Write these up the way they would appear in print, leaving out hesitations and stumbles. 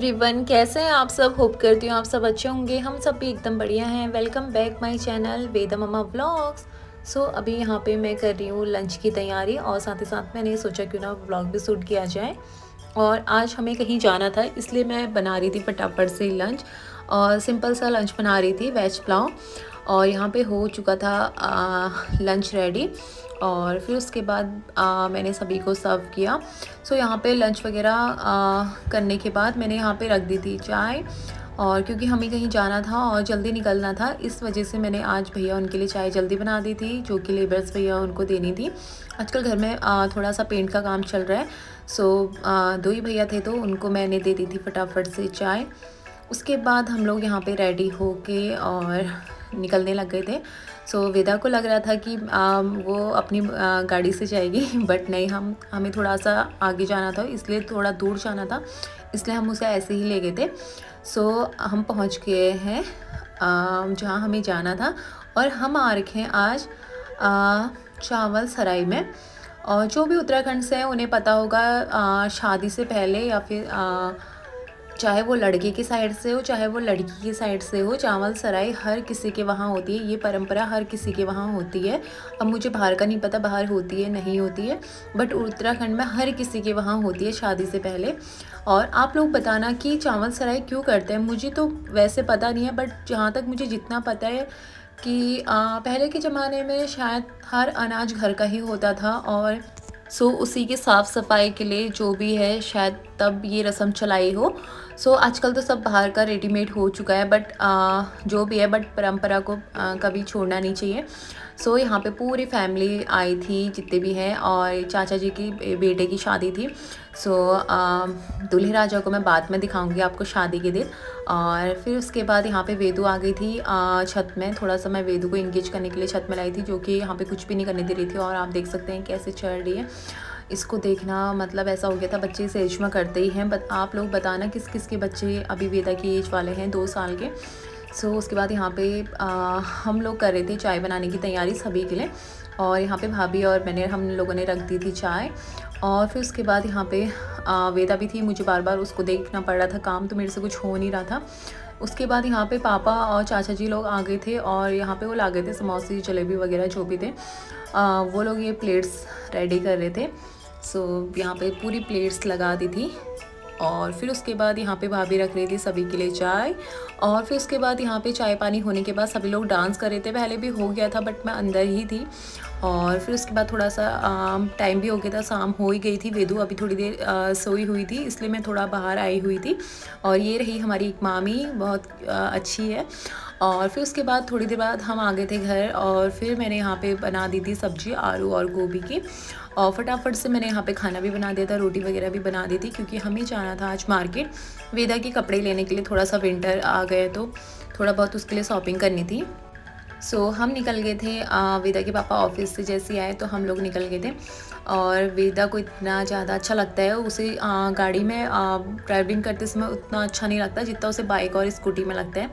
Everyone, कैसे हैं आप सब। होप करती हूँ आप सब अच्छे होंगे। हम सब भी एकदम बढ़िया हैं। Welcome back my channel Veda mamma vlogs. So अभी यहाँ पे मैं कर रही हूँ लंच की तैयारी और साथ ही साथ मैंने सोचा क्यों ना व्लॉग भी शूट किया जाए। और आज हमें कहीं जाना था, इसलिए मैं बना रही थी फटाफट से लंच। और सिंपल सा लंच बना रही थी, वेज पुलाव। और यहाँ पे हो चुका था लंच रेडी। और फिर उसके बाद मैंने सभी को सर्व किया। सो यहाँ पे लंच वगैरह करने के बाद मैंने यहाँ पे रख दी थी चाय। और क्योंकि हमें कहीं जाना था और जल्दी निकलना था, इस वजह से मैंने आज भैया उनके लिए चाय जल्दी बना दी थी, जो कि लेबर्स भैया उनको देनी थी। आजकल घर में थोड़ा सा पेंट का काम चल रहा है। सो दो ही भैया थे तो उनको मैंने दे दी थी फटाफट से चाय। उसके बाद हम लोग यहाँ पे रेडी होके और निकलने लग गए थे। सो वेदा को लग रहा था कि वो अपनी गाड़ी से जाएगी बट नहीं, हमें थोड़ा सा आगे जाना था, इसलिए थोड़ा दूर जाना था, इसलिए हम उसे ऐसे ही ले गए थे। सो हम पहुँच गए हैं जहाँ हमें जाना था। और हम आ रखे हैं आज चावल सराय में। और जो भी उत्तराखंड से हैं उन्हें पता होगा, शादी से पहले या फिर चाहे वो लड़के की साइड से हो चाहे वो लड़की की साइड से हो, चावल सराय हर किसी के वहाँ होती है। ये परंपरा हर किसी के वहाँ होती है। अब मुझे बाहर का नहीं पता बाहर होती है नहीं होती है, बट उत्तराखंड में हर किसी के वहाँ होती है शादी से पहले। और आप लोग बताना कि चावल सराय क्यों करते हैं। मुझे तो वैसे पता नहीं है, बट जहाँ तक मुझे जितना पता है कि पहले के ज़माने में शायद हर अनाज घर का ही होता था, और उसी के साफ़ सफाई के लिए जो भी है शायद तब ये रस्म चलाई हो। आजकल तो सब बाहर का रेडीमेड हो चुका है, बट जो भी है, बट परंपरा को कभी छोड़ना नहीं चाहिए। यहाँ पे पूरी फैमिली आई थी जितने भी हैं, और चाचा जी की बेटे की शादी थी। दूल्हे राजा को मैं बाद में दिखाऊंगी आपको शादी के दिन। और फिर उसके बाद यहाँ पे वेदू आ गई थी छत में। थोड़ा सा मैं वेदू को इंगेज करने के लिए छत में लाई थी, जो कि यहाँ पे कुछ भी नहीं करने दे रही थी। और आप देख सकते हैं कैसे चढ़ रही है। इसको देखना मतलब ऐसा हो गया था, बच्चे इस एज में करते ही हैं। बट आप लोग बताना किस किस के बच्चे अभी वेदा की एज वाले हैं, 2 साल के। उसके बाद यहाँ पे हम लोग कर रहे थे चाय बनाने की तैयारी सभी के लिए। और यहाँ पे भाभी और हम लोगों ने रख दी थी चाय। और फिर उसके बाद यहाँ पे वेदा भी थी, मुझे बार बार उसको देखना पड़ रहा था, काम तो मेरे से कुछ हो नहीं रहा था। उसके बाद यहाँ पे पापा और चाचा जी लोग आ गए थे, और यहाँ पे वो ला गए थे समोसे जलेबी वगैरह जो भी थे। वो लोग ये प्लेट्स रेडी कर रहे थे। यहाँ पे पूरी प्लेट्स लगा दी थी। और फिर उसके बाद यहाँ पे भाभी रख रही थी सभी के लिए चाय। और फिर उसके बाद यहाँ पे चाय पानी होने के बाद सभी लोग डांस कर रहे थे। पहले भी हो गया था बट मैं अंदर ही थी। और फिर उसके बाद थोड़ा सा टाइम भी हो गया था, शाम हो ही गई थी। वेदू अभी थोड़ी देर सोई हुई थी, इसलिए मैं थोड़ा बाहर आई हुई थी। और ये रही हमारी एक मामी, बहुत अच्छी है। और फिर उसके बाद थोड़ी देर बाद हम आ गए थे घर। और फिर मैंने यहाँ पे बना दी थी सब्ज़ी आलू और गोभी की। और फटाफट से मैंने यहाँ पे खाना भी बना दिया था, रोटी वगैरह भी बना दी थी, क्योंकि हमें जाना था आज मार्केट वेदा के कपड़े लेने के लिए। थोड़ा सा विंटर आ गए तो थोड़ा बहुत उसके लिए शॉपिंग करनी थी। हम निकल गए थे। वेदा के पापा ऑफिस से जैसे आए तो हम लोग निकल गए थे। और वेदा को इतना ज़्यादा अच्छा लगता है, उसे गाड़ी में ड्राइविंग करते समय उतना अच्छा नहीं लगता जितना उसे बाइक और स्कूटी में लगता है।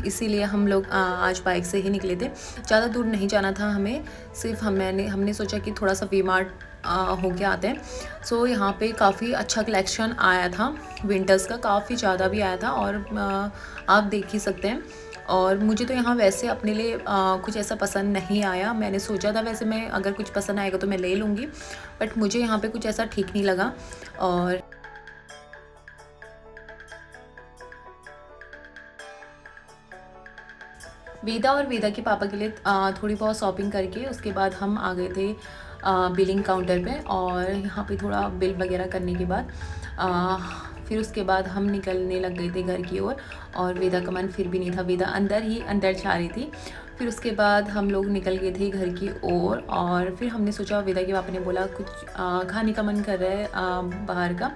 इसीलिए हम लोग आज बाइक से ही निकले थे। ज़्यादा दूर नहीं जाना था हमें, सिर्फ हमने सोचा कि थोड़ा सा वी मार्ट हो के आते हैं। यहाँ पे काफ़ी अच्छा कलेक्शन आया था विंटर्स का, काफ़ी ज़्यादा भी आया था, और आप देख ही सकते हैं। और मुझे तो यहाँ वैसे अपने लिए कुछ ऐसा पसंद नहीं आया। मैंने सोचा था वैसे मैं अगर कुछ पसंद आएगा तो मैं ले लूँगी, बट मुझे यहाँ पे कुछ ऐसा ठीक नहीं लगा। और वेदा और वेदा के पापा के लिए थोड़ी बहुत शॉपिंग करके उसके बाद हम आ गए थे बिलिंग काउंटर पे। और यहाँ पे थोड़ा बिल वगैरह करने के बाद फिर उसके बाद हम निकलने लग गए थे घर की ओर। और वेदा का मन फिर भी नहीं था, वेदा अंदर जा रही थी। फिर उसके बाद हम लोग निकल गए थे घर की ओर। और फिर हमने सोचा, वेदा के पापा ने बोला कुछ खाने का मन कर रहा है बाहर का।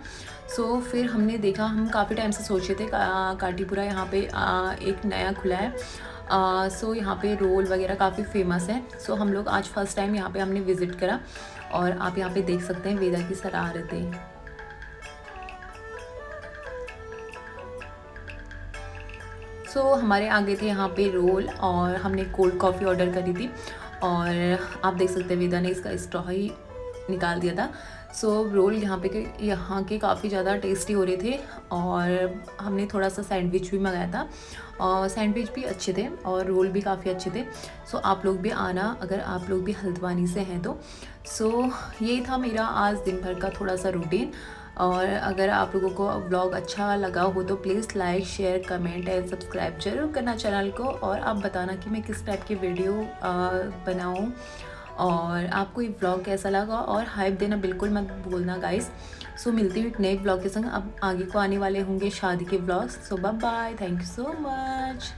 फिर हमने देखा, हम काफ़ी टाइम से सोचे थे काटीपुरा यहाँ पे एक नया खुला है। यहाँ पे रोल वगैरह काफ़ी फेमस है। हम लोग आज फर्स्ट टाइम यहाँ पे हमने विज़िट करा। और आप यहाँ पे देख सकते हैं वेदा की शरारतें। हमारे आगे थे यहाँ पे रोल, और हमने कोल्ड कॉफ़ी ऑर्डर करी थी। और आप देख सकते हैं वेदा ने इसका स्ट्रॉ ही निकाल दिया था। सो रोल यहाँ के काफ़ी ज़्यादा टेस्टी हो रहे थे और हमने थोड़ा सा सैंडविच भी मंगाया था और सैंडविच भी अच्छे थे और रोल भी काफ़ी अच्छे थे। सो आप लोग भी आना अगर आप लोग भी हल्द्वानी से हैं तो। सो ये था मेरा आज दिन भर का थोड़ा सा रूटीन। और अगर आप लोगों को व्लॉग अच्छा लगा हो तो please like share comment and subscribe जरूर करना चैनल को, और आप बताना कि मैं किस टाइप की वीडियो बनाऊँ और आपको ये व्लॉग कैसा लगा, और हाइप देना बिल्कुल मत भूलना गाइस। सो मिलती हूँ एक नए व्लॉग के संग। अब आगे को आने वाले होंगे शादी के vlogs. So bye bye, thank you so much.